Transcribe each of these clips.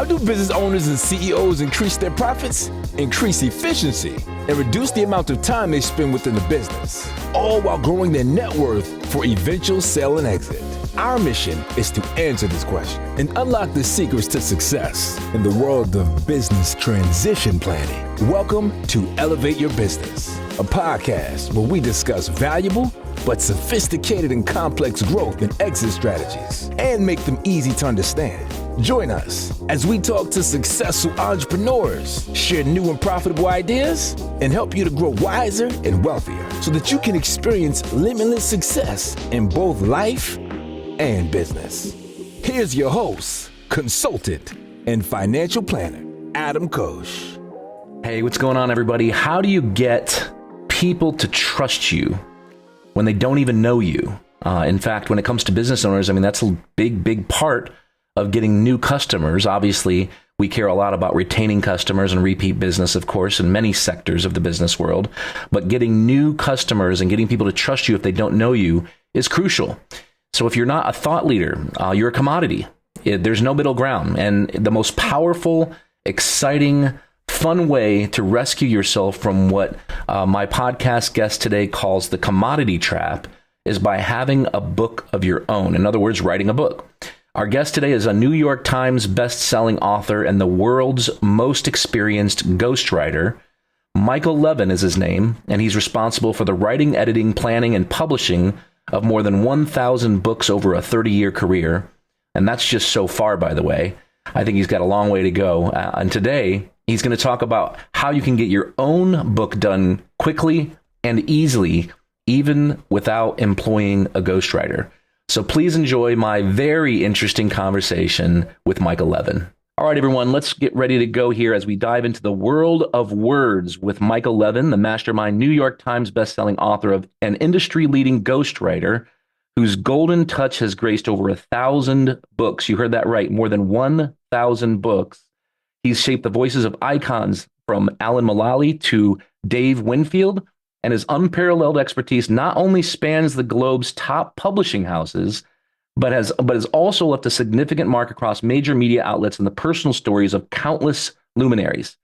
How do business owners and CEOs increase their profits, increase efficiency, and reduce the amount of time they spend within the business, all while growing their net worth for eventual sale and exit? Our mission is to answer this question and unlock the secrets to success in the world of business transition planning. Welcome to Elevate Your Business, a podcast where we discuss valuable but sophisticated and complex growth and exit strategies and make them easy to understand. Join us as we talk to successful entrepreneurs, share new and profitable ideas, and help you to grow wiser and wealthier so that you can experience limitless success in both life and business. Here's your host, consultant, and financial planner, Adam Koos. Hey, what's going on, everybody? How do you get people to trust you when they don't even know you? In fact, when it comes to business owners, that's a big part of getting new customers. Obviously, we care a lot about retaining customers and repeat business, of course, in many sectors of the business world. But getting new customers and getting people to trust you if they don't know you is crucial. So if you're not a thought leader, you're a commodity. There's no middle ground. And the most powerful, exciting, fun way to rescue yourself from what my podcast guest today calls the commodity trap is by having a book of your own. In other words, writing a book. Our guest today is a New York Times best-selling author and the world's most experienced ghostwriter. Michael Levin is his name, and he's responsible for the writing, editing, planning, and publishing of more than 1,000 books over a 30-year career. And that's just so far, by the way. I think he's got a long way to go. And today, he's going to talk about how you can get your own book done quickly and easily, even without employing a ghostwriter. So please enjoy my very interesting conversation with Michael Levin. All right, everyone, let's get ready to go here as we dive into the world of words with Michael Levin, the mastermind New York Times bestselling author of an industry-leading ghostwriter whose golden touch has graced over 1,000 books. You heard that right, more than 1,000 books. He's shaped the voices of icons from Alan Mulally to Dave Winfield, and his unparalleled expertise not only spans the globe's top publishing houses, but has also left a significant mark across major media outlets in the personal stories of countless luminaries.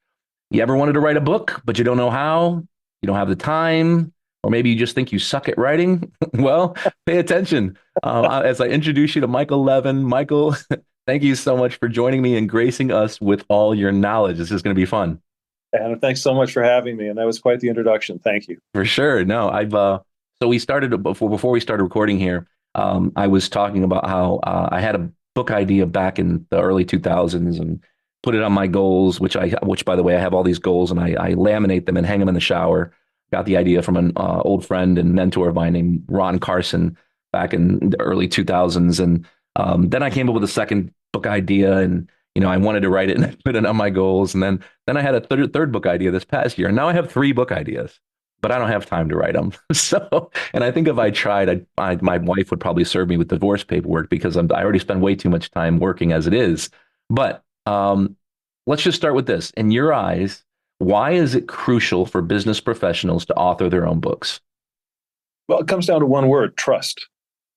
You ever wanted to write a book, but you don't know how? You don't have the time? Or maybe you just think you suck at writing? Well, pay attention as I introduce you to Michael Levin. Michael, thank you so much for joining me and gracing us with all your knowledge. This is going to be fun. And thanks so much for having me. And that was quite the introduction. Thank you. For sure. No, so we started before we started recording here. I was talking about how I had a book idea back in the early 2000s and put it on my goals, which by the way, I have all these goals and I laminate them and hang them in the shower. Got the idea from an old friend and mentor of mine named Ron Carson back in the early 2000s. And then I came up with a second book idea and I wanted to write it and put it on my goals. And then I had a third book idea this past year. And now I have 3 book ideas, but I don't have time to write them. So, and I think if I tried, my wife would probably serve me with divorce paperwork because I already spend way too much time working as it is. But let's just start with this. In your eyes, why is it crucial for business professionals to author their own books? Well, it comes down to one word, trust.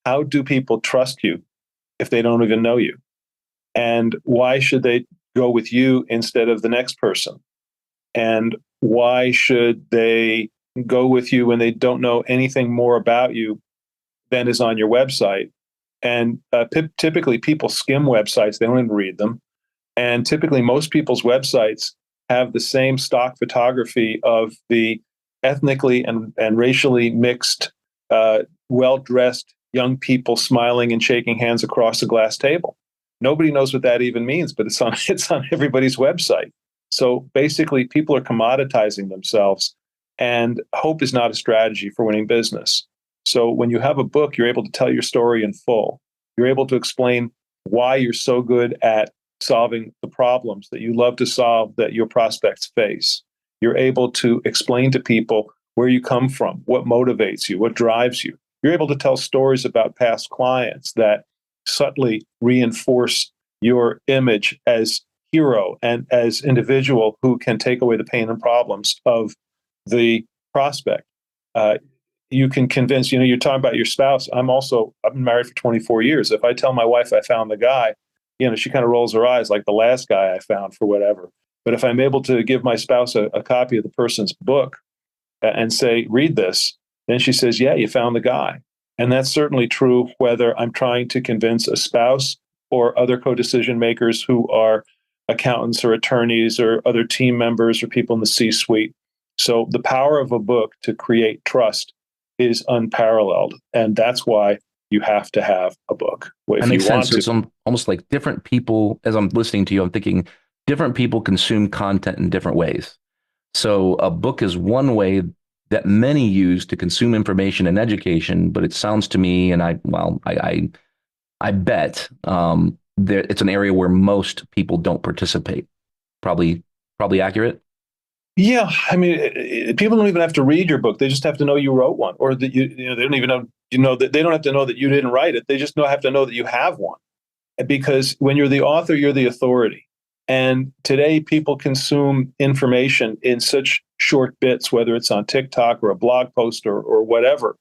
How do people trust you if they don't even know you? And why should they go with you instead of the next person? And why should they go with you when they don't know anything more about you than is on your website? And typically people skim websites, they don't even read them. And typically most people's websites have the same stock photography of the ethnically and racially mixed, well-dressed young people smiling and shaking hands across a glass table. Nobody knows what that even means, but it's on everybody's website. So basically, people are commoditizing themselves, and hope is not a strategy for winning business. So when you have a book, you're able to tell your story in full. You're able to explain why you're so good at solving the problems that you love to solve that your prospects face. You're able to explain to people where you come from, what motivates you, what drives you. You're able to tell stories about past clients that subtly reinforce your image as hero and as individual who can take away the pain and problems of the prospect. You can convince, you're talking about your spouse. I've been married for 24 years. If I tell my wife I found the guy, she kind of rolls her eyes like the last guy I found for whatever. But if I'm able to give my spouse a copy of the person's book and say, read this, then she says, yeah, you found the guy. And that's certainly true whether I'm trying to convince a spouse or other co-decision makers who are accountants or attorneys or other team members or people in the C-suite. So the power of a book to create trust is unparalleled. And that's why you have to have a book. That makes sense. So it's almost like different people, as I'm listening to you, I'm thinking different people consume content in different ways. So a book is one way that many use to consume information and education, but it sounds to me, and I bet it's an area where most people don't participate. Probably accurate. Yeah, I mean, people don't even have to read your book; they just have to know you wrote one, or that they don't even know that they don't have to know that you didn't write it. They just have to know that you have one, because when you're the author, you're the authority. And today, people consume information in such short bits, whether it's on TikTok or a blog post or whatever,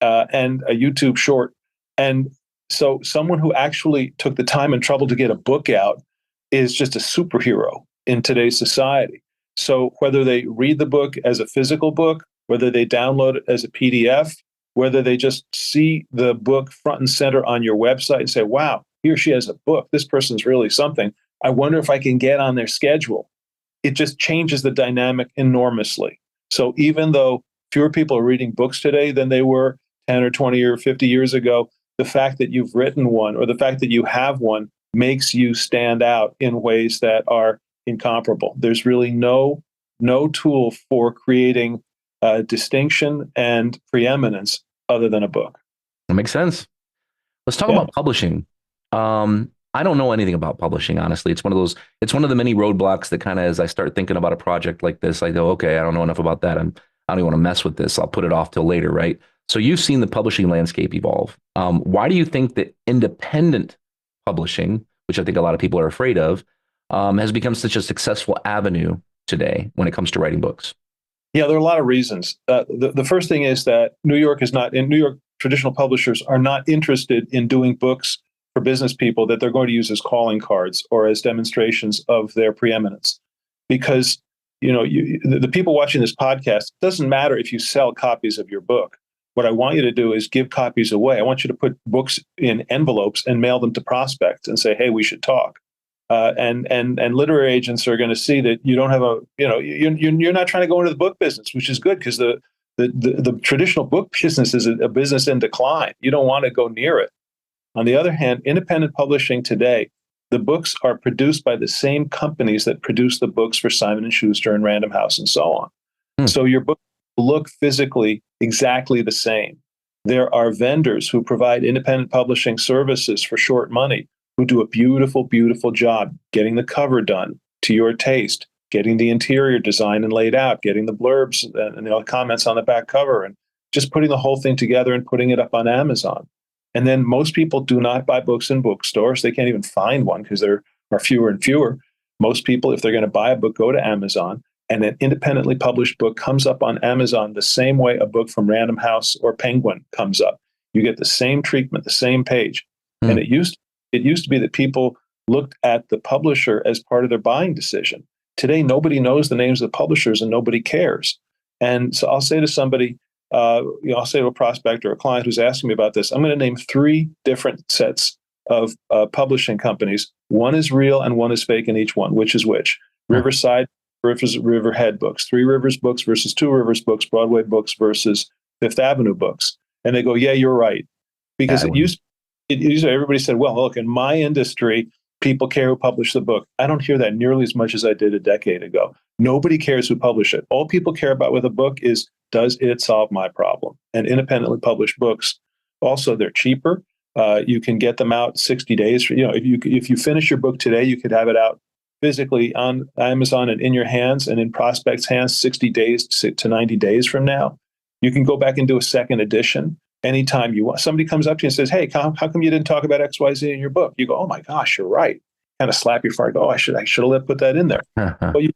and a YouTube short. And so someone who actually took the time and trouble to get a book out is just a superhero in today's society. So whether they read the book as a physical book, whether they download it as a PDF, whether they just see the book front and center on your website and say, wow, he or she has a book. This person's really something. I wonder if I can get on their schedule. It just changes the dynamic enormously. So even though fewer people are reading books today than they were 10 or 20 or 50 years ago, the fact that you've written one or the fact that you have one makes you stand out in ways that are incomparable. There's really no tool for creating distinction and preeminence other than a book. That makes sense. Let's talk about publishing. I don't know anything about publishing, honestly. It's one of the many roadblocks that kind of, as I start thinking about a project like this, I go, okay, I don't know enough about that. I don't even want to mess with this. I'll put it off till later, right? So you've seen the publishing landscape evolve. Why do you think that independent publishing, which I think a lot of people are afraid of, has become such a successful avenue today when it comes to writing books? Yeah, there are a lot of reasons. The first thing is that New York traditional publishers are not interested in doing books for business people that they're going to use as calling cards or as demonstrations of their preeminence. Because the people watching this podcast, it doesn't matter if you sell copies of your book. What I want you to do is give copies away. I want you to put books in envelopes and mail them to prospects and say, hey, we should talk. And literary agents are going to see that you don't have you're not trying to go into the book business, which is good because the traditional book business is a business in decline. You don't want to go near it. On the other hand, independent publishing today, the books are produced by the same companies that produce the books for Simon & Schuster and Random House and so on. So your book will look physically exactly the same. There are vendors who provide independent publishing services for short money who do a beautiful, beautiful job getting the cover done to your taste, getting the interior design and laid out, getting the blurbs and comments on the back cover, and just putting the whole thing together and putting it up on Amazon. And then most people do not buy books in bookstores. They can't even find one because there are fewer and fewer. Most people, if they're going to buy a book, go to Amazon, and an independently published book comes up on Amazon the same way a book from Random House or Penguin comes up. You get the same treatment, the same page. And it used to be that people looked at the publisher as part of their buying decision. Today, nobody knows the names of the publishers and nobody cares. And so I'll say to somebody, I'll say to a prospect or a client who's asking me about this, I'm going to name 3 different sets of publishing companies. One is real and one is fake in each one. Which is which? Riverside versus Riverhead Books, 3 Rivers Books versus 2 Rivers Books, Broadway Books versus Fifth Avenue Books. And they go, yeah, you're right. Because it used to, everybody said, well, look, in my industry, people care who published the book. I don't hear that nearly as much as I did a decade ago. Nobody cares who published it. All people care about with a book is, does it solve my problem? And independently published books, also, they're cheaper. You can get them out 60 days. If you finish your book today, you could have it out physically on Amazon and in your hands and in prospects' hands 60 days to 90 days from now. You can go back and do a second edition anytime you want. Somebody comes up to you and says, hey, how come you didn't talk about XYZ in your book? You go, oh my gosh, you're right. Kind of slap your forehead. Oh, I should have put that in there. Well, you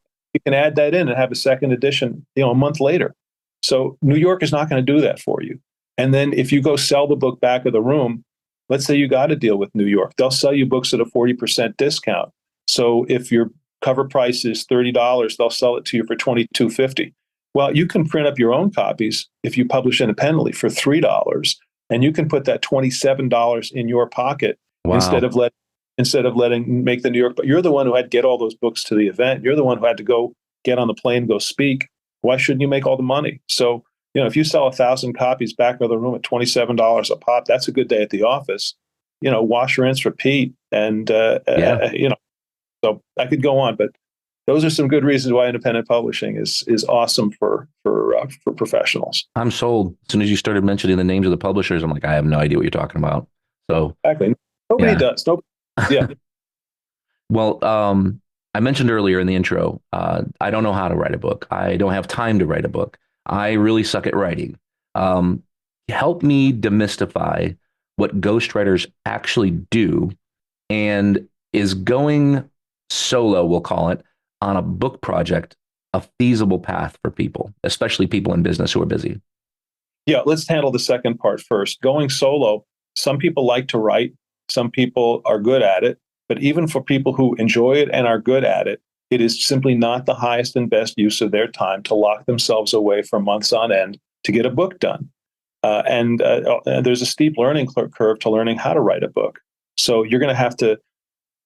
can add that in and have a second edition, a month later. So New York is not going to do that for you. And then if you go sell the book back of the room, let's say you got to deal with New York. They'll sell you books at a 40% discount. So if your cover price is $30, they'll sell it to you for $22.50. Well, you can print up your own copies if you publish independently for $3, and you can put that $27 in your pocket Wow. instead of letting make the New York. But you're the one who had to get all those books to the event. You're the one who had to go get on the plane, go speak. Why shouldn't you make all the money? So, if you sell 1,000 copies back of the room at $27 a pop, that's a good day at the office. Wash, rinse, repeat, and So I could go on, but those are some good reasons why independent publishing is awesome for professionals. I'm sold. As soon as you started mentioning the names of the publishers, I'm like, I have no idea what you're talking about. So exactly, nobody does. Nobody. Yeah. Well, I mentioned earlier in the intro, I don't know how to write a book. I don't have time to write a book. I really suck at writing. Help me demystify what ghostwriters actually do, and is going solo, we'll call it, on a book project a feasible path for people, especially people in business who are busy? Yeah, let's handle the second part first. Going solo, some people like to write, some people are good at it, but even for people who enjoy it and are good at it, it is simply not the highest and best use of their time to lock themselves away for months on end to get a book done. And there's a steep learning curve to learning how to write a book. So you're going to have to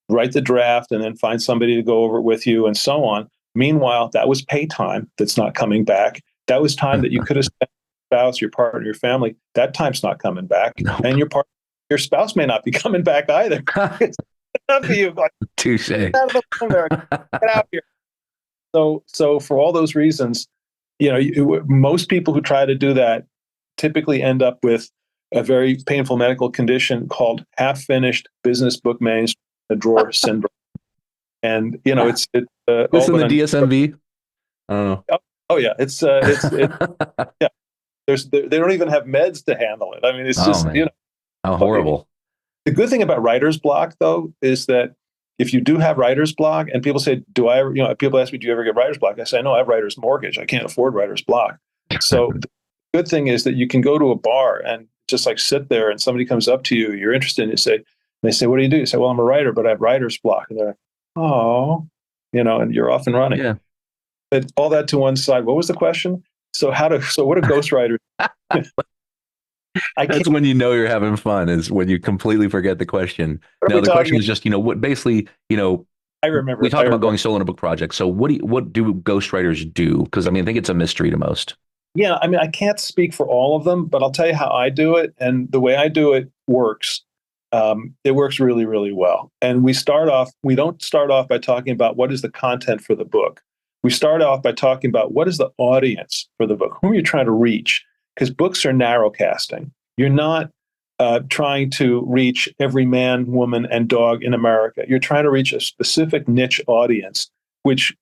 write the draft and then find somebody to go over it with you and so on. Meanwhile, that was pay time that's not coming back. That was time that you could have spent with your spouse, your partner, your family. That time's not coming back. Nope. And your spouse may not be coming back either. It's not for you. Like, Touche. get out of the phone there. Get out here. So for all those reasons, most people who try to do that typically end up with a very painful medical condition called half-finished business book manuscript in a drawer syndrome. And it's this in the DSMV. I don't know. Oh yeah, it's yeah. They don't even have meds to handle it. I mean, it's just man. How horrible. The good thing about writer's block, though, is that if you do have writer's block, and people say, people ask me, do you ever get writer's block? I say, no, I have writer's mortgage. I can't afford writer's block. So the good thing is that you can go to a bar and just like sit there, and somebody comes up to you, you're interested, and they say, what do you do? You say, well, I'm a writer, but I have writer's block. And they're like, oh, and you're off and running. Yeah. But all that to one side. What was the question? So what are ghostwriters? That's when you know you're having fun, is when you completely forget the question. No, the question is just, what basically, I remember. We talked about going solo in a book project. So what do ghostwriters do? Because I think it's a mystery to most. Yeah, I can't speak for all of them, but I'll tell you how I do it, and the way I do it works. It works really, really well. And we don't start off by talking about what is the content for the book. We start off by talking about what is the audience for the book. Whom are you trying to reach? Because books are narrow casting. You're not trying to reach every man, woman, and dog in America. You're trying to reach a specific niche audience, which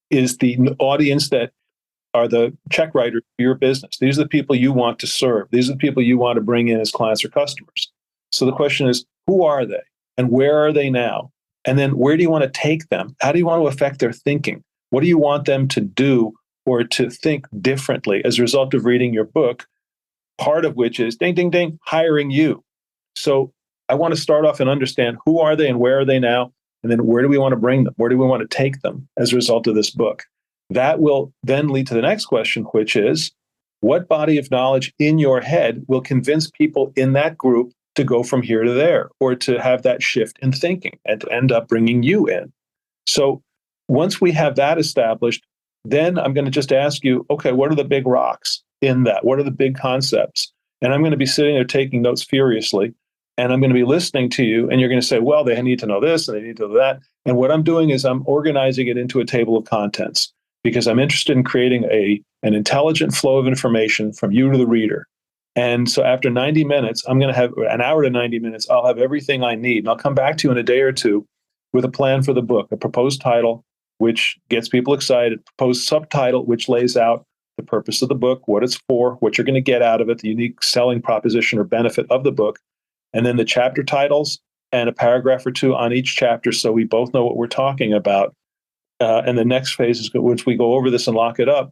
is the audience that are the check writers for your business. These are the people you want to serve. These are the people you want to bring in as clients or customers. So the question is, who are they? And where are they now? And then where do you want to take them? How do you want to affect their thinking? What do you want them to do or to think differently as a result of reading your book? Part of which is, ding, ding, ding, hiring you. So I want to start off and understand who are they and where are they now? And then where do we want to bring them? Where do we want to take them as a result of this book? That will then lead to the next question, which is, what body of knowledge in your head will convince people in that group to go from here to there, or to have that shift in thinking and to end up bringing you in? So once we have that established, then I'm going to just ask you, okay, what are the big rocks in that? What are the big concepts? And I'm going to be sitting there taking notes furiously, and I'm going to be listening to you, and you're going to say, well, they need to know this and they need to know that. And what I'm doing is I'm organizing it into a table of contents, because I'm interested in creating an intelligent flow of information from you to the reader. And so after 90 minutes, I'm going to have an hour to 90 minutes. I'll have everything I need. And I'll come back to you in a day or two with a plan for the book, a proposed title, which gets people excited, proposed subtitle, which lays out the purpose of the book, what it's for, what you're going to get out of it, the unique selling proposition or benefit of the book, and then the chapter titles and a paragraph or two on each chapter so we both know what we're talking about. And the next phase is, once we go over this and lock it up,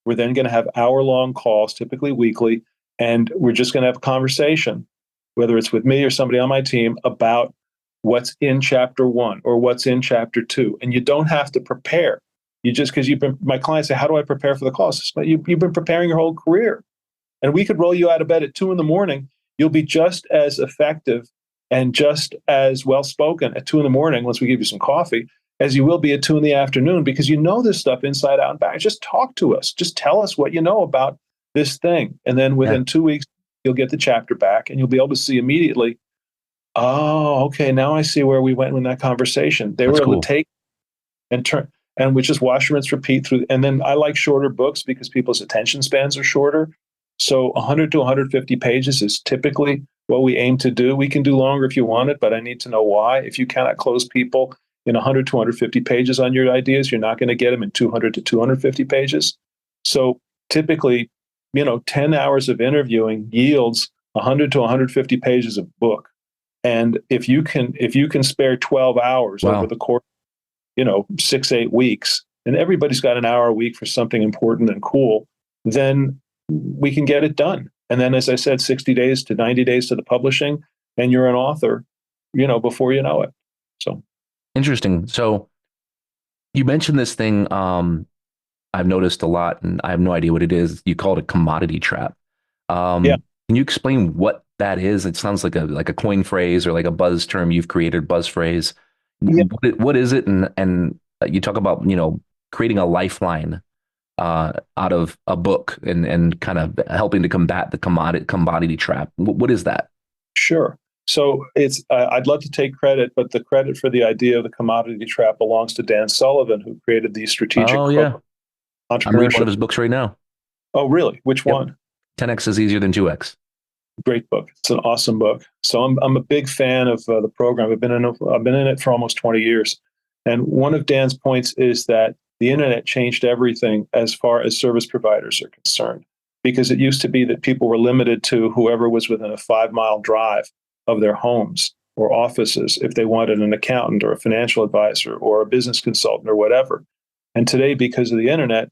we're then going to have hour-long calls, typically weekly, and we're just going to have a conversation. whether it's with me or somebody on my team, about what's in chapter 1 or what's in chapter 2. And you don't have to prepare. You just, because my clients say, how do I prepare for the calls? You've been preparing your whole career. And we could roll you out of bed at 2 a.m. You'll be just as effective and just as well spoken at 2 a.m. once we give you some coffee as you will be at 2 p.m. because you know this stuff inside out and back. Just talk to us. Just tell us what you know about this thing. And then within 2 weeks, you'll get the chapter back and you'll be able to see immediately, oh, okay, now I see where we went in that conversation. They were able to take and turn, and we just wash, rinse, repeat through. And then I like shorter books because people's attention spans are shorter. So 100 to 150 pages is typically what we aim to do. We can do longer if you want it, but I need to know why. If you cannot close people in 100 to 150 pages on your ideas, you're not going to get them in 200 to 250 pages. So typically, 10 hours of interviewing yields 100 to 150 pages of book. And if you can spare 12 hours over the course, 6-8 weeks, and everybody's got an hour a week for something important and cool, then we can get it done. And then, as I said, 60 days to 90 days to the publishing, and you're an author, before you know it. So interesting. So you mentioned this thing I've noticed a lot, and I have no idea what it is. You call it a commodity trap. Can you explain what that is? It sounds like a coin phrase or like a buzz term you've created, buzz phrase. Yeah. What is it? And you talk about, creating a lifeline out of a book and kind of helping to combat the commodity trap. What is that? Sure. So I'd love to take credit, but the credit for the idea of the commodity trap belongs to Dan Sullivan, who created the strategic entrepreneurship. I'm reading one of his books right now. Oh, really? Which one? 10X is easier than 2X. Great book. It's an awesome book. So I'm a big fan of the program. I've been in it for almost 20 years. And one of Dan's points is that the internet changed everything as far as service providers are concerned, because it used to be that people were limited to whoever was within a 5-mile drive of their homes or offices if they wanted an accountant or a financial advisor or a business consultant or whatever. And today, because of the internet,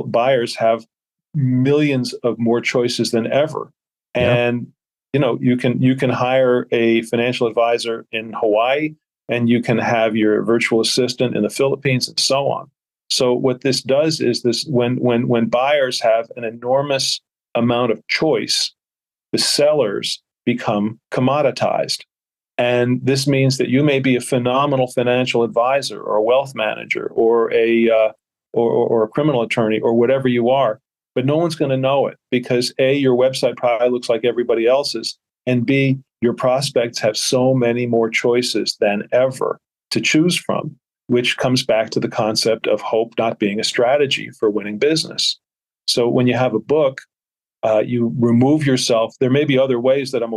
buyers have millions of more choices than ever. And you can hire a financial advisor in Hawaii, and you can have your virtual assistant in the Philippines, and so on. So what this does is when buyers have an enormous amount of choice, the sellers become commoditized. And this means that you may be a phenomenal financial advisor or a wealth manager or a criminal attorney or whatever you are, but no one's going to know it because A, your website probably looks like everybody else's, and B, your prospects have so many more choices than ever to choose from, which comes back to the concept of hope not being a strategy for winning business. So when you have a book, you remove yourself. There may be other ways that I'm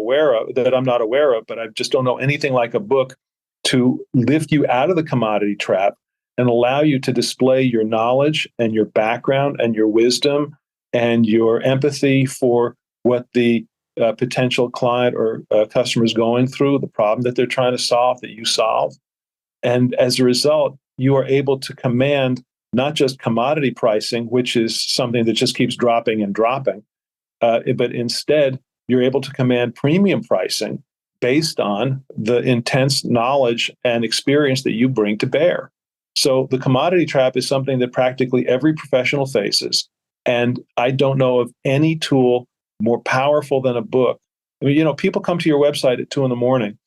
not aware of, but I just don't know anything like a book to lift you out of the commodity trap and allow you to display your knowledge and your background and your wisdom and your empathy for what the potential client or customer is going through, the problem that they're trying to solve, that you solve. And as a result, you are able to command not just commodity pricing, which is something that just keeps dropping and dropping, but instead, you're able to command premium pricing based on the intense knowledge and experience that you bring to bear. So the commodity trap is something that practically every professional faces. And I don't know of any tool more powerful than a book. I mean, people come to your website at 2 a.m.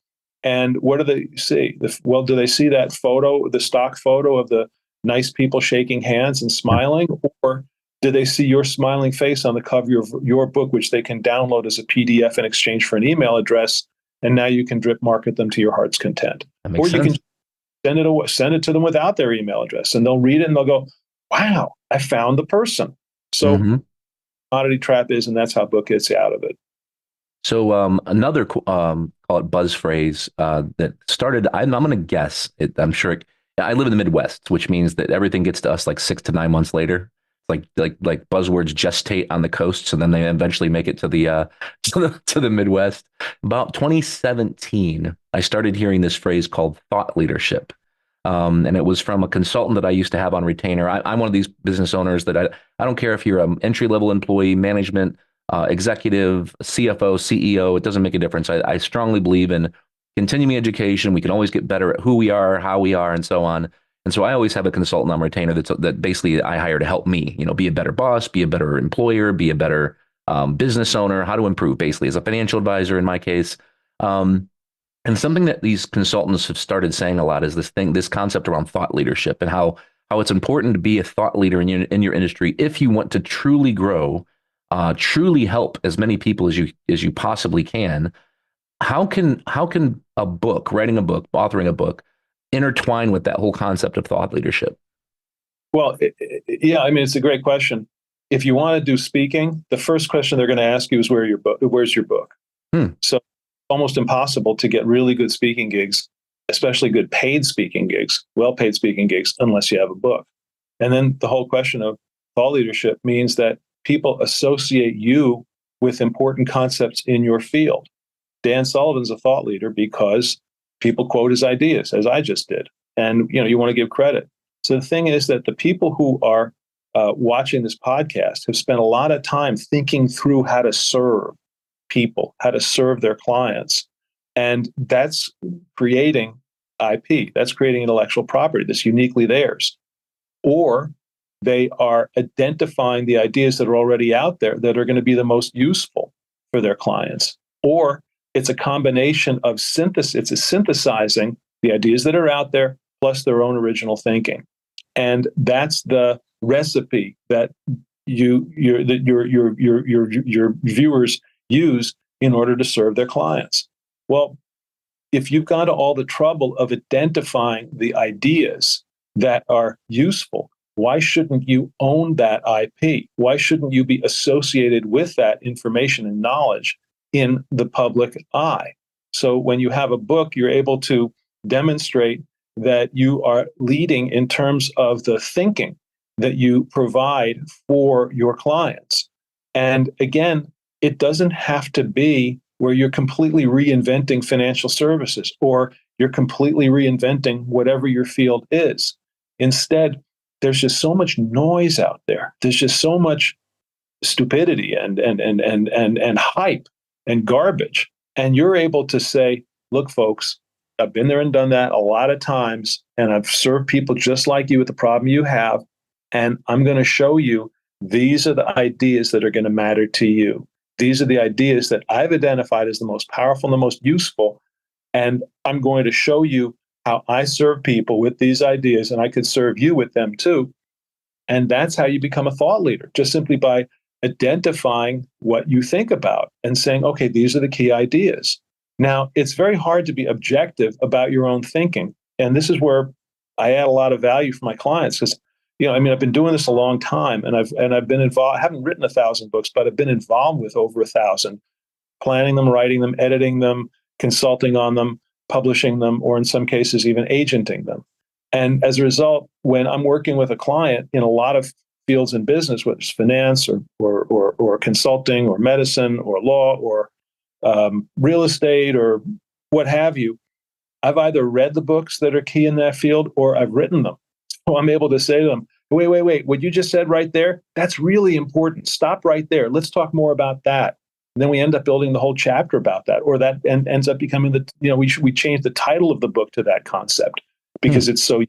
and what do they see? Well, do they see that photo, the stock photo of the nice people shaking hands and smiling? Or do they see your smiling face on the cover of your book, which they can download as a PDF in exchange for an email address, and now you can drip market them to your heart's content? Or you can send it to them without their email address, and they'll read it and they'll go, wow, I found the person. So commodity trap is, and that's how book gets you out of it. So another call it buzz phrase that started, I'm going to guess, I'm sure, I live in the Midwest, which means that everything gets to us like 6 to 9 months later. Like buzzwords gestate on the coasts, and then they eventually make it to the to the Midwest. About 2017, I started hearing this phrase called thought leadership, and it was from a consultant that I used to have on retainer. I'm one of these business owners that I don't care if you're an entry level employee, management, executive, CFO, CEO, it doesn't make a difference. I strongly believe in continuing education. We can always get better at who we are, how we are, and so on. And so I always have a consultant on retainer that basically I hire to help me, be a better boss, be a better employer, be a better business owner, how to improve basically as a financial advisor in my case. And something that these consultants have started saying a lot is this concept around thought leadership and how it's important to be a thought leader in your industry if you want to truly grow, truly help as many people as you possibly can. How can a book, writing a book, authoring a book, intertwine with that whole concept of thought leadership? Well, yeah, I mean, it's a great question. If you want to do speaking, the first question they're going to ask you is, where's your book? So almost impossible to get really good speaking gigs, especially good paid speaking gigs, well-paid speaking gigs, unless you have a book. And then the whole question of thought leadership means that people associate you with important concepts in your field. Dan Sullivan's a thought leader because people quote his ideas, as I just did. And, you want to give credit. So the thing is that the people who are watching this podcast have spent a lot of time thinking through how to serve people, how to serve their clients. And that's creating IP, that's creating intellectual property that's uniquely theirs. Or they are identifying the ideas that are already out there that are going to be the most useful for their clients. Or it's a combination of synthesis, it's synthesizing the ideas that are out there plus their own original thinking. And that's the recipe that your viewers use in order to serve their clients. Well, if you've gone to all the trouble of identifying the ideas that are useful, why shouldn't you own that IP? Why shouldn't you be associated with that information and knowledge in the public eye? So when you have a book, you're able to demonstrate that you are leading in terms of the thinking that you provide for your clients. And again, it doesn't have to be where you're completely reinventing financial services or you're completely reinventing whatever your field is. Instead, there's just so much noise out there. There's just so much stupidity and hype and garbage. And you're able to say, look, folks, I've been there and done that a lot of times, and I've served people just like you with the problem you have. And I'm going to show you these are the ideas that are going to matter to you. These are the ideas that I've identified as the most powerful and the most useful. And I'm going to show you how I serve people with these ideas, and I could serve you with them too. And that's how you become a thought leader, just simply by identifying what you think about and saying, okay, these are the key ideas. Now, it's very hard to be objective about your own thinking. And this is where I add a lot of value for my clients because, I've been doing this a long time and I've been involved. I haven't written 1,000 books, but I've been involved with over 1,000, planning them, writing them, editing them, consulting on them, publishing them, or in some cases, even agenting them. And as a result, when I'm working with a client in a lot of fields in business, whether it's finance or consulting or medicine or law or real estate or what have you, I've either read the books that are key in that field or I've written them. So I'm able to say to them, wait, what you just said right there, that's really important. Stop right there. Let's talk more about that. And then we end up building the whole chapter about that, or that ends up becoming we change the title of the book to that concept because it's so.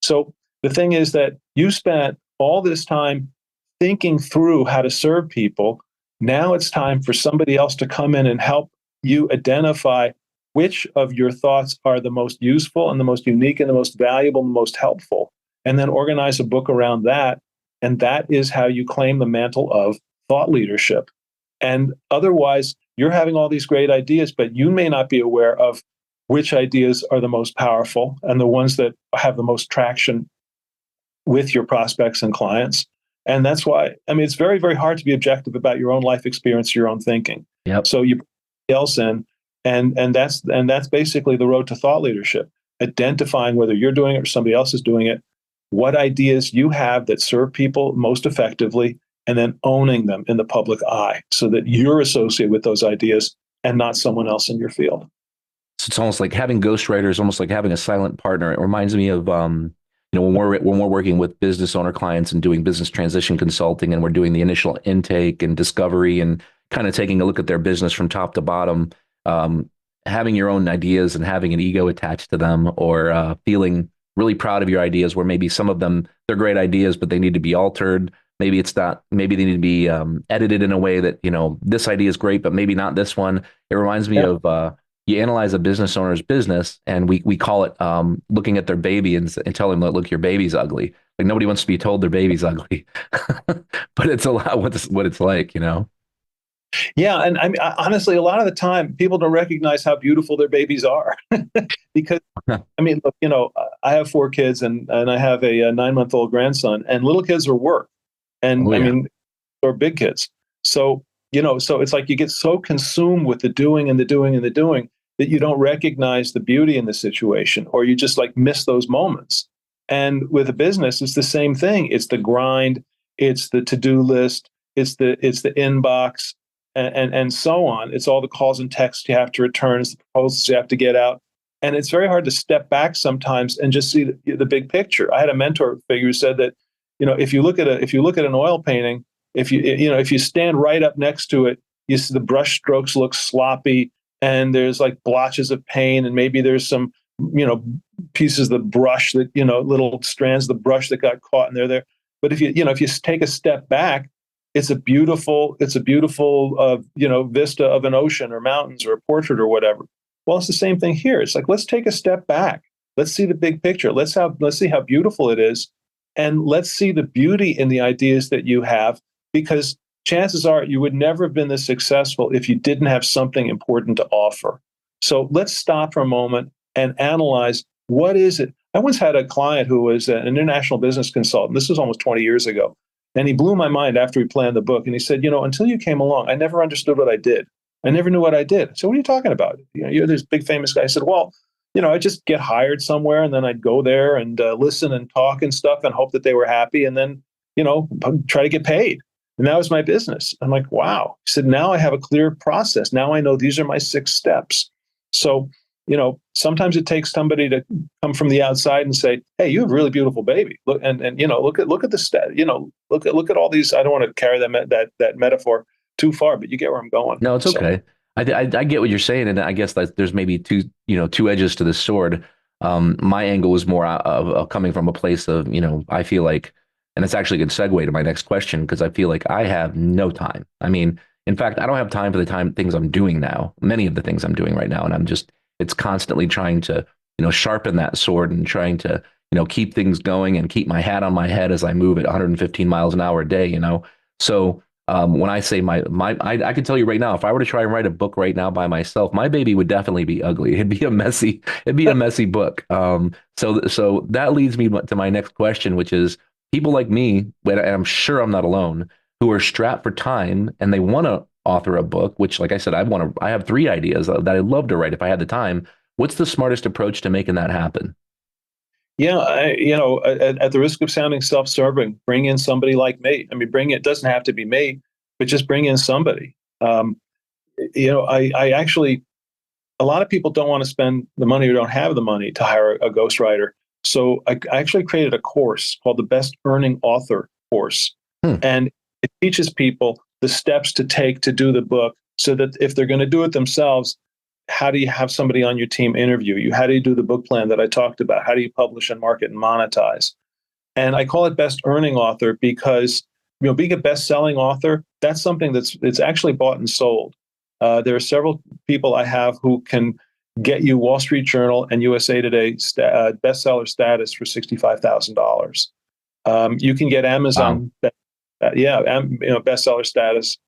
So the thing is that you spent all this time thinking through how to serve people. Now it's time for somebody else to come in and help you identify which of your thoughts are the most useful and the most unique and the most valuable and the most helpful, and then organize a book around that. And that is how you claim the mantle of thought leadership. And otherwise, you're having all these great ideas, but you may not be aware of which ideas are the most powerful and the ones that have the most traction with your prospects and clients. And that's why, it's very, very hard to be objective about your own life experience, your own thinking. Yep. So you put somebody else in, and that's basically the road to thought leadership, identifying whether you're doing it or somebody else is doing it, what ideas you have that serve people most effectively, and then owning them in the public eye so that you're associated with those ideas and not someone else in your field. So it's almost like having ghostwriters, almost like having a silent partner. It reminds me of, when we're working with business owner clients and doing business transition consulting, and we're doing the initial intake and discovery and kind of taking a look at their business from top to bottom, having your own ideas and having an ego attached to them, or feeling really proud of your ideas, where maybe some of them, they're great ideas, but they need to be altered. Maybe it's not, maybe they need to be edited in a way that, this idea is great, but maybe not this one. It reminds me of, you analyze a business owner's business, and we call it looking at their baby and tell them, look, your baby's ugly. Like, nobody wants to be told their baby's ugly, but it's a lot what it's like, Yeah, and I mean, honestly, a lot of the time, people don't recognize how beautiful their babies are, because I mean, look, I have 4 kids, and I have a 9-month-old grandson, and little kids are work, and Oh, I yeah. mean, or big kids. So so it's like you get so consumed with the doing and the doing and the doing that you don't recognize the beauty in the situation, or you just like miss those moments. And with a business, it's the same thing. It's the grind, it's the to-do list, it's the inbox, and so on. It's all the calls and texts you have to return, it's the proposals you have to get out. And it's very hard to step back sometimes and just see the big picture. I had a mentor figure who said that, if you look at an oil painting, if you stand right up next to it, you see the brush strokes look sloppy, and there's like blotches of paint, and maybe there's some pieces of the brush that little strands of the brush that got caught, and they're there. But if you take a step back, it's a beautiful vista of an ocean or mountains or a portrait or whatever. Well, it's the same thing here. It's like, let's take a step back. Let's see the big picture. Let's see how beautiful it is, and let's see the beauty in the ideas that you have, because chances are you would never have been this successful if you didn't have something important to offer. So let's stop for a moment and analyze, what is it? I once had a client who was an international business consultant. This was almost 20 years ago. And he blew my mind after we planned the book. And he said, until you came along, I never understood what I did. I never knew what I did. So what are you talking about? You're this big famous guy. I said, well, I just get hired somewhere, and then I'd go there and listen and talk and stuff and hope that they were happy, and then, try to get paid. And that was my business. I'm like, wow. He said, now I have a clear process. Now I know these are my 6 steps. So, sometimes it takes somebody to come from the outside and say, hey, you have a really beautiful baby. Look, and look at the stat, look at all these. I don't want to carry that metaphor too far, but you get where I'm going. No, it's okay. I get what you're saying, and I guess that there's maybe two edges to this sword. My angle was more of coming from a place of, I feel like, and it's actually a good segue to my next question, because I feel like I have no time. I mean, in fact, I don't have time for the things I'm doing now, many of the things I'm doing right now, and it's constantly trying to, sharpen that sword and trying to, keep things going and keep my hat on my head as I move at 115 miles an hour a day, So when I say I can tell you right now, if I were to try and write a book right now by myself, my baby would definitely be ugly. It'd be a messy book. So that leads me to my next question, which is, people like me, and I'm sure I'm not alone, who are strapped for time and they want to author a book, which, like I said, I have 3 ideas that I'd love to write if I had the time. What's the smartest approach to making that happen? Yeah, at the risk of sounding self-serving, bring in somebody like me. I mean, it doesn't have to be me, but just bring in somebody. I actually, a lot of people don't want to spend the money or don't have the money to hire a ghostwriter. So I actually created a course called the Best Earning Author course. And it teaches people the steps to take to do the book, so that if they're going to do it themselves, how do you have somebody on your team interview you? How do you do the book plan that I talked about? How do you publish and market and monetize? And I call it Best Earning Author because, being a best-selling author, that's something it's actually bought and sold. There are several people I have who can get you Wall Street Journal and USA Today bestseller status for $65,000. You can get Amazon, bestseller status,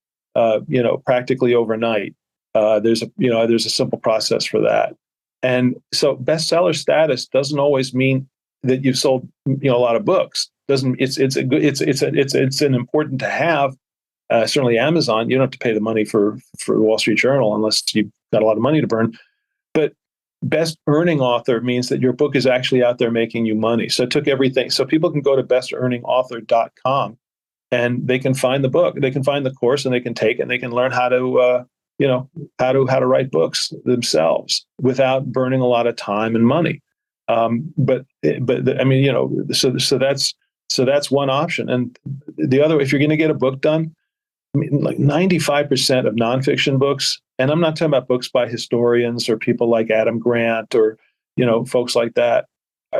practically overnight. There's a simple process for that. And so bestseller status doesn't always mean that you've sold a lot of books. It's an important to have. Certainly Amazon, you don't have to pay the money for the Wall Street Journal unless you've got a lot of money to burn. But best earning author means that your book is actually out there making you money. So it took everything. So people can go to bestearningauthor.com and they can find the book, they can find the course, and they can take it, and they can learn how to how to write books themselves without burning a lot of time and money. I mean, so that's one option. And the other, if you're going to get a book done, I mean, like 95% of nonfiction books, and I'm not talking about books by historians or people like Adam Grant or, folks like that.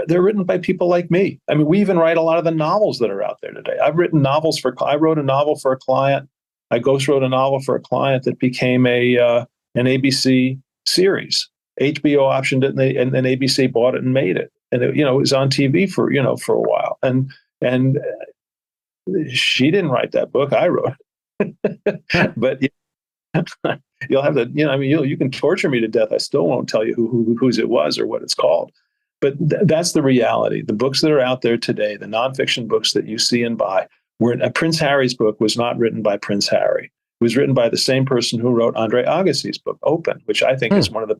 They're written by people like me. I mean, we even write a lot of the novels that are out there today. I wrote a novel for a client. I ghost wrote a novel for a client that became an ABC series. HBO optioned it, and then ABC bought it and made it. And it was on TV for a while. And she didn't write that book. I wrote it. But you'll have to, you can torture me to death. I still won't tell you whose it was or what it's called. But that's the reality. The books that are out there today, the nonfiction books that you see and buy, Prince Harry's book was not written by Prince Harry. It was written by the same person who wrote Andre Agassi's book, Open, which I think is one of the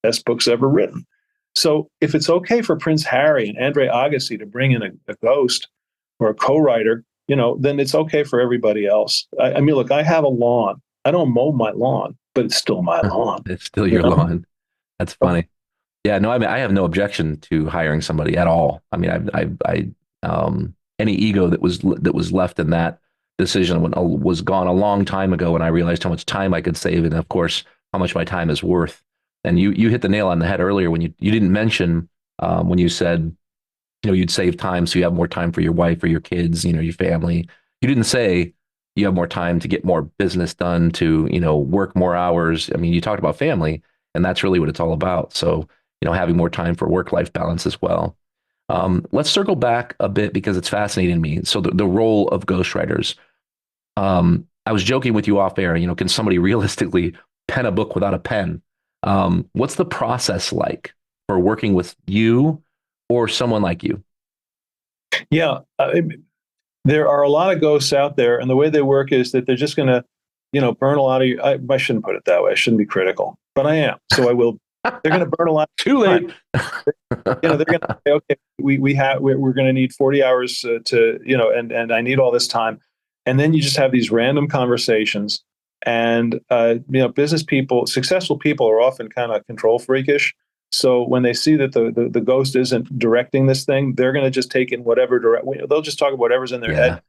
best books ever written. So if it's okay for Prince Harry and Andre Agassi to bring in a ghost or a co-writer, then it's okay for everybody else. I mean, look, I have a lawn. I don't mow my lawn, but it's still my lawn. It's still your lawn. That's funny. Yeah, no, I mean, I have no objection to hiring somebody at all. I mean, any ego that was left in that decision was gone a long time ago when I realized how much time I could save, and of course, how much my time is worth. And you hit the nail on the head earlier when you didn't mention when you said, you'd save time so you have more time for your wife or your kids, your family. You didn't say you have more time to get more business done, to, work more hours. I mean, you talked about family, and that's really what it's all about. So, having more time for work-life balance as well. Let's circle back a bit because it's fascinating to me. So the role of ghostwriters. I was joking with you off air, can somebody realistically pen a book without a pen? What's the process like for working with you or someone like you? Yeah, there are a lot of ghosts out there, and the way they work is that they're just going to, burn a lot of you. I shouldn't put it that way. I shouldn't be critical, but I am. So I will. They're going to burn a lot. Too late. They're going to say, okay, we're going to need 40 hours and I need all this time, and then you just have these random conversations, and business people, successful people, are often kind of control freakish. So when they see that the ghost isn't directing this thing, they're going to just take in whatever they'll just talk about whatever's in their head.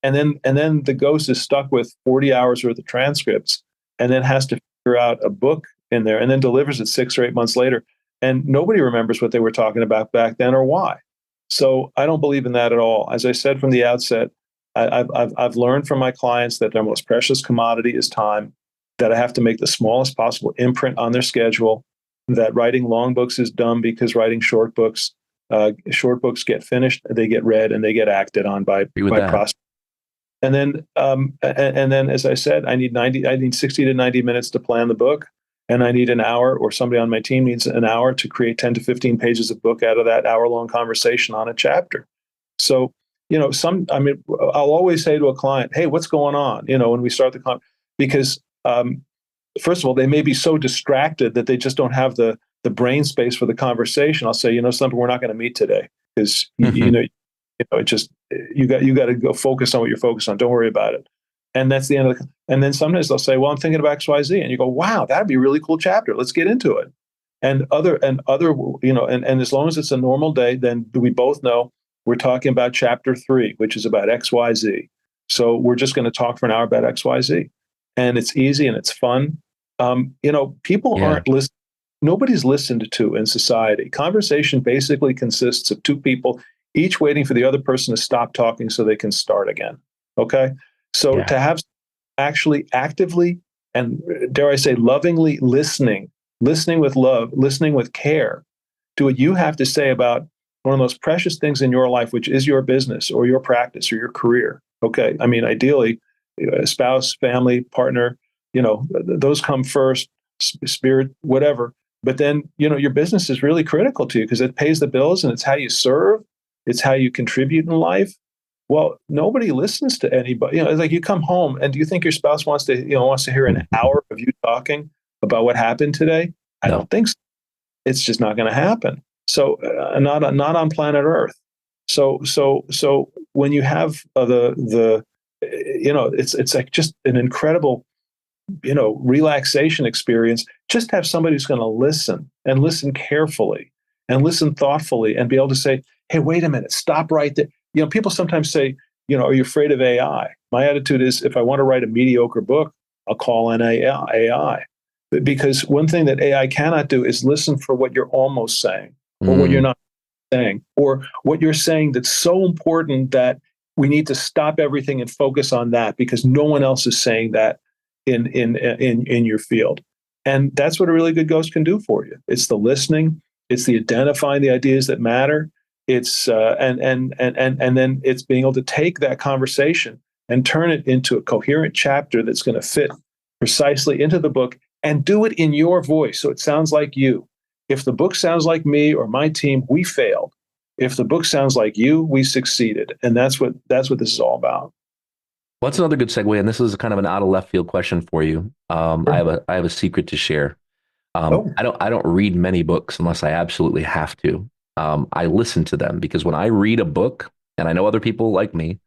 And then the ghost is stuck with 40 hours worth of transcripts, and then has to figure out a book in there, and then delivers it 6 or 8 months later. And nobody remembers what they were talking about back then or why. So I don't believe in that at all. As I said from the outset, I've learned from my clients that their most precious commodity is time, that I have to make the smallest possible imprint on their schedule, that writing long books is dumb because writing short books get finished, they get read, and they get acted on by process. And then, as I said, I need 60 to 90 minutes to plan the book, and I need an hour, or somebody on my team needs an hour to create 10 to 15 pages of book out of that hour-long conversation on a chapter. So, I'll always say to a client, "Hey, what's going on?" When we start the because first of all, they may be so distracted that they just don't have the brain space for the conversation. I'll say, something, we're not going to meet today because it just you got to go focus on what you're focused on. Don't worry about it. And that's the end of and then sometimes they'll say, well, I'm thinking about XYZ. And you go, wow, that'd be a really cool chapter. Let's get into it. And and as long as it's a normal day, then we both know we're talking about chapter 3, which is about XYZ. So we're just going to talk for an hour about XYZ. And it's easy and it's fun. People aren't listening. Nobody's listened to in society. Conversation basically consists of two people, each waiting for the other person to stop talking so they can start again. Okay? So to have actually actively and, dare I say, lovingly listening with love, listening with care to what you have to say about one of the most precious things in your life, which is your business or your practice or your career. Okay? I mean, ideally, a spouse, family, partner, those come first, spirit, whatever. But then, your business is really critical to you because it pays the bills and it's how you serve. It's how you contribute in life. Well, nobody listens to anybody. It's like you come home and do you think your spouse wants to hear an hour of you talking about what happened today? I don't think so. It's just not going to happen. So not on planet Earth. So when you have it's like just an incredible, relaxation experience. Just have somebody who's going to listen and listen carefully and listen thoughtfully and be able to say, hey, wait a minute, stop right there. People sometimes say, are you afraid of AI? My attitude is, if I want to write a mediocre book, I'll call in AI. Because one thing that AI cannot do is listen for what you're almost saying, or what you're not saying, or what you're saying that's so important that we need to stop everything and focus on that because no one else is saying that in your field. And that's what a really good ghost can do for you. It's the listening, it's the identifying the ideas that matter. It's and then it's being able to take that conversation and turn it into a coherent chapter that's going to fit precisely into the book, and do it in your voice so it sounds like you. If the book sounds like me or my team, we failed. If the book sounds like you, we succeeded. And that's what this is all about. Well, that's another good segue, and this is kind of an out of left field question for you. Sure. I have a secret to share. Oh, I don't read many books unless I absolutely have to. I listen to them because when I read a book, and I know other people like me,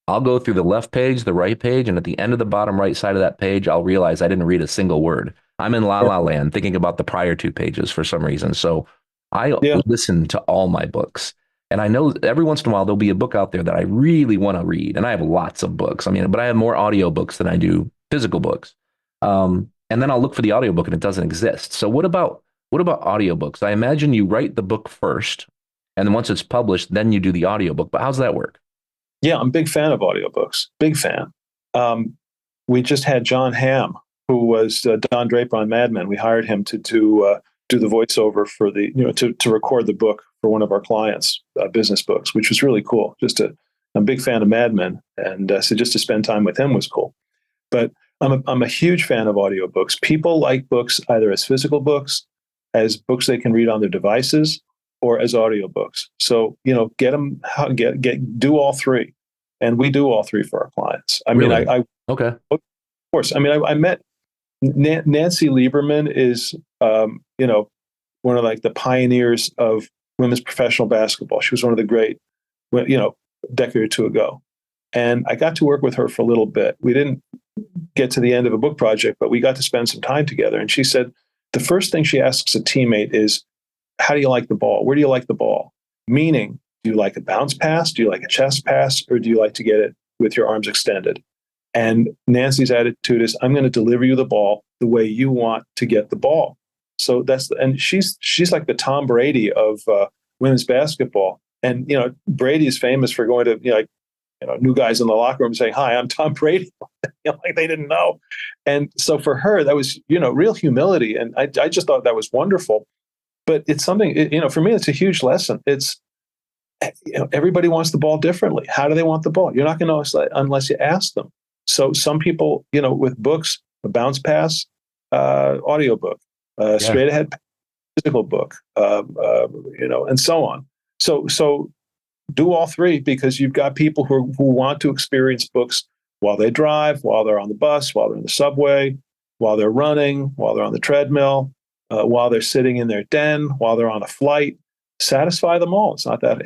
I'll go through the left page, the right page, and at the end of the bottom right side of that page, I'll realize I didn't read a single word. I'm in la yeah. la land thinking about the prior two pages for some reason. So I Yeah. listen to all my books. And I know every once in a while there'll be a book out there that I really want to read. And I have lots of books. I mean, but I have more audio books than I do physical books. And then I'll look for the audiobook and it doesn't exist. So what about audiobooks? I imagine you write the book first, and then once it's published, then you do the audiobook. But how's that work? Yeah, I'm a big fan of audiobooks. Big fan. We just had John Hamm, who was Don Draper on Mad Men. We hired him to do the voiceover for the to record the book for one of our clients' business books, which was really cool. I'm a big fan of Mad Men, and so just to spend time with him was cool. But I'm a huge fan of audiobooks. People like books either as physical books, as books they can read on their devices, or as audiobooks. So, get them, do all three. And we do all three for our clients. I mean, Really? I Okay. of course, I mean, I met Nancy Lieberman is, one of like the pioneers of women's professional basketball. She was one of the great, a decade or two ago. And I got to work with her for a little bit. We didn't get to the end of a book project, but we got to spend some time together. And she said, the first thing she asks a teammate is, how do you like the ball? Where do you like the ball? Meaning, do you like a bounce pass? Do you like a chest pass? Or do you like to get it with your arms extended? And Nancy's attitude is, I'm going to deliver you the ball the way you want to get the ball. So and she's like the Tom Brady of women's basketball. And, Brady is famous for going to, new guys in the locker room saying, hi, I'm Tom Brady. Like they didn't know. And so for her, that was, real humility. And I just thought that was wonderful. But it's something, for me, it's a huge lesson. It's, everybody wants the ball differently. How do they want the ball? You're not going to know unless you ask them. So some people, with books, a bounce pass, audiobook, Yeah. straight ahead physical book, and so on. So do all three, because you've got people who want to experience books while they drive, while they're on the bus, while they're in the subway, while they're running, while they're on the treadmill, while they're sitting in their den, while they're on a flight. Satisfy them all. It's not that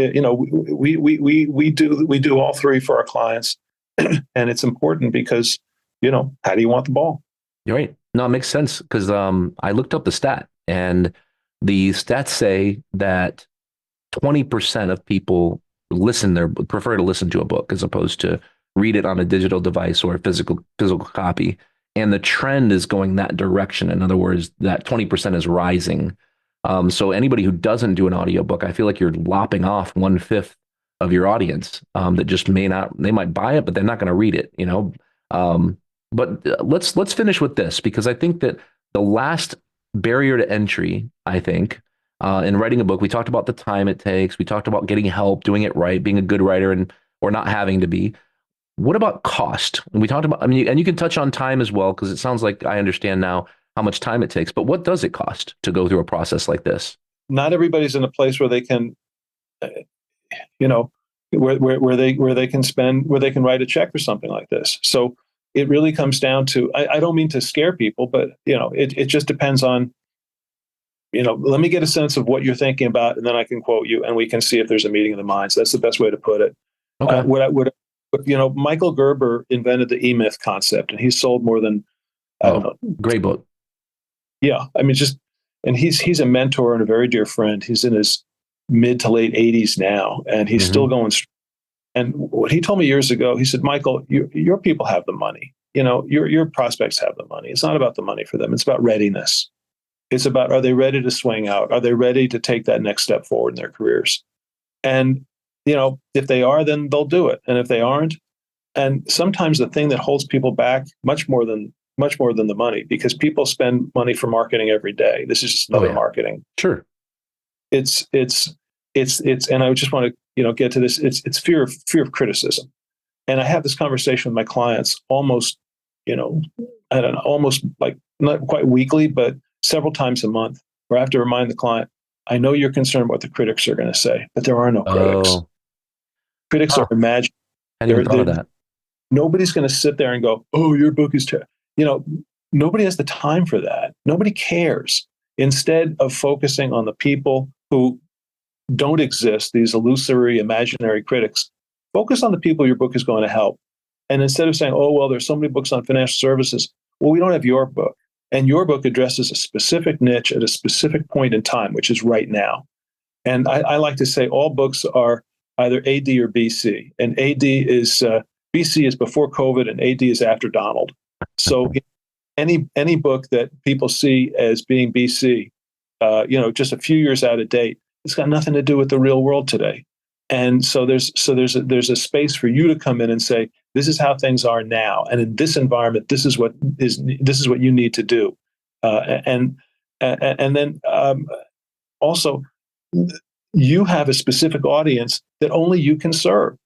we do all three for our clients, and it's important because how do you want the ball? You're right. No, it makes sense because I looked up the stat, and the stats say that 20% of people prefer to listen to a book as opposed to read it on a digital device or a physical copy. And the trend is going that direction. In other words, that 20% is rising. So anybody who doesn't do an audiobook, I feel like you're lopping off 1/5 of your audience that just they might buy it, but they're not going to read it, But let's finish with this, because I think that the last barrier to entry, I think, in writing a book, we talked about the time it takes. We talked about getting help, doing it right, being a good writer, or not having to be. What about cost? And we talked about, I mean, and you can touch on time as well, because it sounds like I understand now how much time it takes. But what does it cost to go through a process like this? Not everybody's in a place where they can, where they can write a check for something like this. So it really comes down to, I don't mean to scare people, but it just depends on, let me get a sense of what you're thinking about, and then I can quote you, and we can see if there's a meeting of the minds. That's the best way to put it. Okay. Michael Gerber invented the E-Myth concept, and he sold more than, I don't know. Great book. Yeah. I mean, just and he's a mentor and a very dear friend. He's in his mid to late 80s now, and he's still going. And what he told me years ago, he said, Michael, your people have the money. Your prospects have the money. It's not about the money for them. It's about readiness. It's about, are they ready to swing out? Are they ready to take that next step forward in their careers? And, if they are, then they'll do it. And if they aren't, and sometimes the thing that holds people back much more than the money, because people spend money for marketing every day. This is just another marketing. Sure. It's, and I just want to, get to this. It's fear of criticism. And I have this conversation with my clients almost, almost like not quite weekly, but several times a month, where I have to remind the client, I know you're concerned what the critics are going to say, but there are no critics. Critics are imagined. I hadn't even thought of that. Nobody's going to sit there and go, oh, your book is terrible. Nobody has the time for that. Nobody cares. Instead of focusing on the people who don't exist, these illusory, imaginary critics, focus on the people your book is going to help. And instead of saying, oh, well, there's so many books on financial services. Well, we don't have your book. And your book addresses a specific niche at a specific point in time, which is right now. And I like to say all books are either AD or BC. And AD is, BC is before COVID and AD is after Donald. So any book that people see as being BC, just a few years out of date, it's got nothing to do with the real world today. And so there's a space for you to come in and say, this is how things are now, and in this environment, this is what you need to do, and then also you have a specific audience that only you can serve,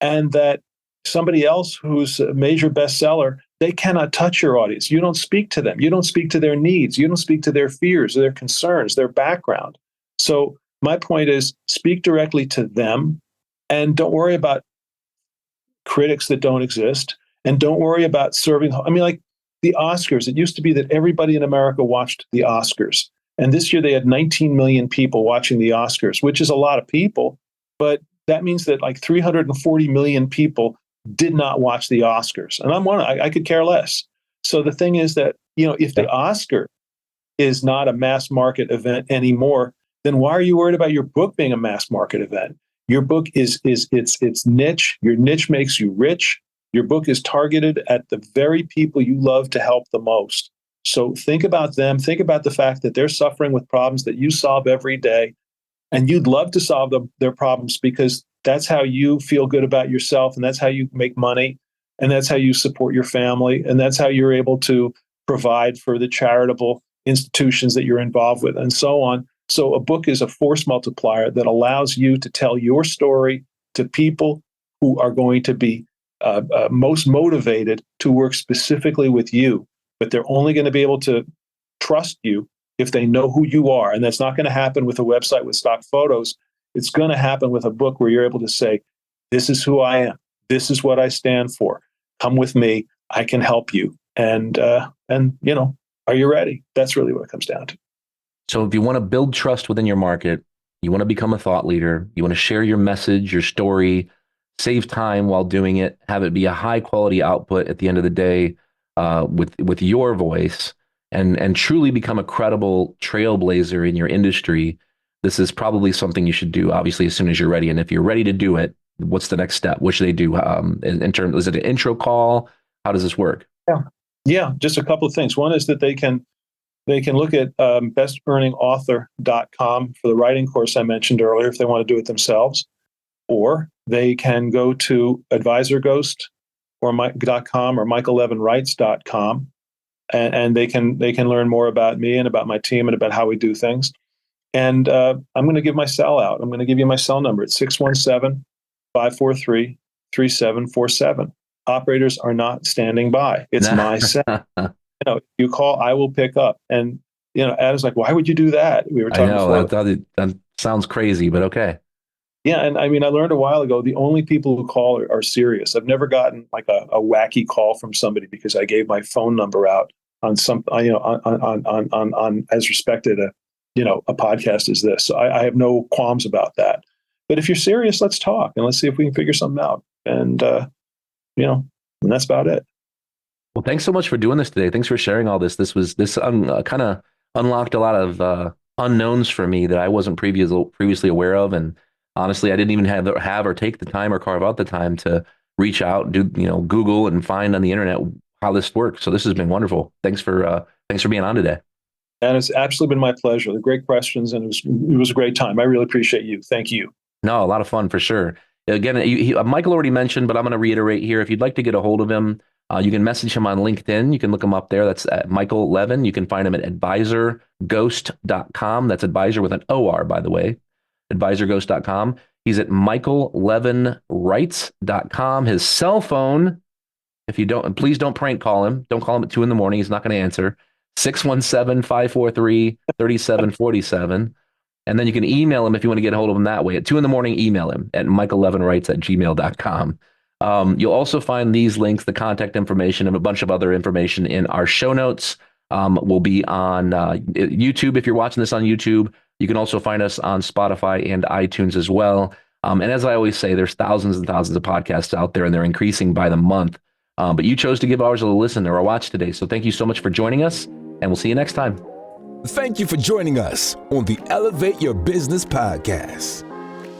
and that somebody else who's a major bestseller, they cannot touch your audience. You don't speak to them. You don't speak to their needs. You don't speak to their fears, their concerns, their background. So my point is, speak directly to them, and don't worry about critics that don't exist, and don't worry about serving. I mean, like the Oscars, it used to be that everybody in America watched the Oscars. And this year they had 19 million people watching the Oscars, which is a lot of people. But that means that like 340 million people did not watch the Oscars. And I'm one, I could care less. So the thing is that, if the Oscar is not a mass market event anymore, then why are you worried about your book being a mass market event? Your book is it's niche. Your niche makes you rich. Your book is targeted at the very people you love to help the most. So think about them. Think about the fact that they're suffering with problems that you solve every day, and you'd love to solve their problems because that's how you feel good about yourself, and that's how you make money, and that's how you support your family, and that's how you're able to provide for the charitable institutions that you're involved with, and so on. So a book is a force multiplier that allows you to tell your story to people who are going to be most motivated to work specifically with you. But they're only going to be able to trust you if they know who you are. And that's not going to happen with a website with stock photos. It's going to happen with a book where you're able to say, this is who I am. This is what I stand for. Come with me. I can help you. And are you ready? That's really what it comes down to. So if you want to build trust within your market, you want to become a thought leader, you want to share your message, your story, save time while doing it, have it be a high quality output at the end of the day with your voice, and truly become a credible trailblazer in your industry, this is probably something you should do, obviously, as soon as you're ready. And if you're ready to do it, what's the next step? What should they do? In terms, is it an intro call? How does this work? Yeah, just a couple of things. One is that they can look at bestearningauthor.com for the writing course I mentioned earlier if they want to do it themselves, or they can go to advisorghost.com or michaellevinwrites.com, and they can learn more about me and about my team and about how we do things. And I'm going to give my cell out. I'm going to give you my cell number. It's 617-543-3747. Operators are not standing by. It's my cell. You call, I will pick up. And, Adam's like, why would you do that? We were talking before. I thought that sounds crazy, but okay. Yeah. And I mean, I learned a while ago, the only people who call are serious. I've never gotten like a wacky call from somebody because I gave my phone number out on some, on as respected a podcast as this. So I have no qualms about that. But if you're serious, let's talk and let's see if we can figure something out. And, and that's about it. Well, thanks so much for doing this today. Thanks for sharing all this. This kind of unlocked a lot of unknowns for me that I wasn't previously aware of. And honestly, I didn't even have or take the time or carve out the time to reach out, do, Google and find on the internet how this works. So this has been wonderful. Thanks for being on today. And it's absolutely been my pleasure. The great questions, and it was a great time. I really appreciate you. Thank you. No, a lot of fun for sure. Again, Michael already mentioned, but I'm going to reiterate here. If you'd like to get a hold of him, you can message him on LinkedIn. You can look him up there. That's at Michael Levin. You can find him at advisorghost.com. That's advisor with an OR, by the way, advisorghost.com. He's at michaellevinwrites.com. His cell phone, please don't prank call him. Don't call him at 2 a.m. He's not going to answer. 617-543-3747. And then you can email him if you want to get a hold of him that way. At 2 a.m, email him at michaellevinwrites@gmail.com. You'll also find these links, the contact information, and a bunch of other information in our show notes. We'll be on YouTube. If you're watching this on YouTube, you can also find us on Spotify and iTunes as well. And as I always say, there's thousands and thousands of podcasts out there, and they're increasing by the month. But you chose to give ours a listen or a watch today. So thank you so much for joining us, and we'll see you next time. Thank you for joining us on the Elevate Your Business podcast.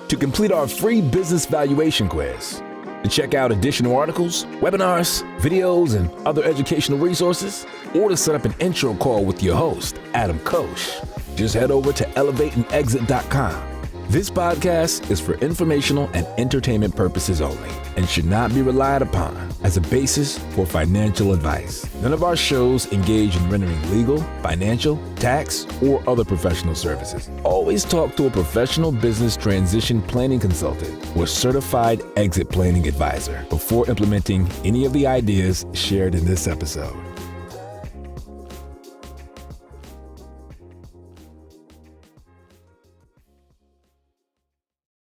To complete our free business valuation quiz, to check out additional articles, webinars, videos, and other educational resources, or to set up an intro call with your host, Adam Koos, just head over to elevateandexit.com. This podcast is for informational and entertainment purposes only and should not be relied upon as a basis for financial advice. None of our shows engage in rendering legal, financial, tax, or other professional services. Always talk to a professional business transition planning consultant or certified exit planning advisor before implementing any of the ideas shared in this episode.